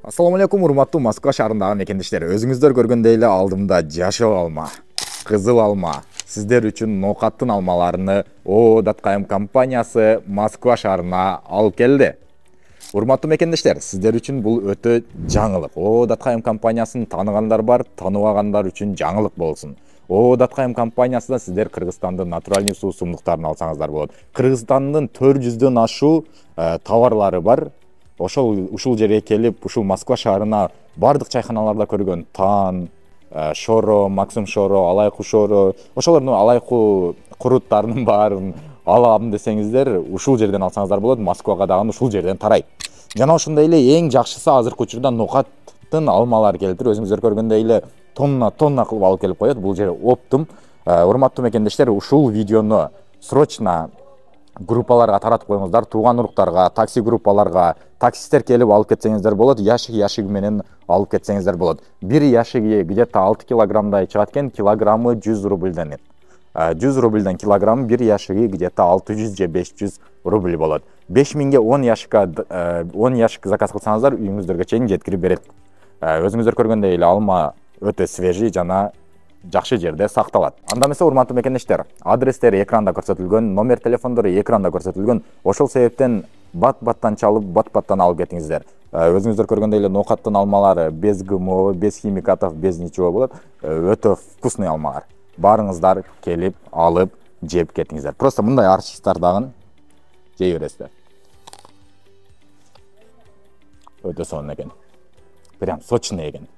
Assalamu alaikum, урматтуу Москва шаарындагы мекендештер. Өзүңүздөр көргөндөй эле алдымда жашыл алма, кызыл алма, сиздер үчүн ноокаттын алмаларыны ООО Даткайым компаниясы Москва шаарына алып келди. Урматтуу мекендештер, сиздер үчүн бул өтө жаңылык. ООО Даткайым компаниясын тааныгандар бар, тааныбагандар үчүн жаңылык болсун. ООО Даткайым компаниясында сиздер Кыргызстандын натуральный суусундуктарын алсаңыздар болот. Кыргызстандын 400дөн ашуу товарлары бар. Ушул жерге келип, ушул Москва шаарына бардык чайханаларда көргөн Тан, Шоро, Максим Шоро, Алайку Шоро, ошолордун Алайку куруттарынын баарын алам десеңиздер, ушул жерден алсаңыздар болот. Москвага дагы ушул жерден тарайт. Жана ошондой эле эң жакшысы азыркы учурда ноокаттын алмалар келиптир. Өзүңүздөр көргөндөй эле тонна кылып алып келип коет. Бул жер оптум. Урматтуу мекендештер, ушул видеону срочно группаларга таратып коюңуздар, тууган уруктарга, такси группаларга, таксисттер келип алып кетсеңиздер болот, яшык менен алып кетсеңиздер болот. Бир яшыгы где-то 6 килограммдай чыгат экен, килограммы 100 рубльден. 100 рубльден килограмм, бир яшыгы где-то 600 же 500 рубль болот. 5000ге 10 яшык заказ кылсаңыздар, үйүңүздөргө чейин жеткирип берет. Өзүңүздөр көргөндөй эле алма өтө свежий жана жакшы жерде сакталат. Анда эмесе, урматтуу мекендештер, адрестери экранда көрсөтүлгөн, номер телефондору экранда көрсөтүлгөн. Ошол себептен бат-баттан чалып, бат-баттан алып кетиңиздер. Өзүңүздөр көргөндөй эле ноокаттын алмалары без ГМО, без химикатов, без ничего болот. Өтө вкусный алмалар. Барыңыздар, келип, алып, жеп кетиңиздер. Просто мындай арчистардагын жей бересиздер. Өтө сонун экен. Прям сочный экен.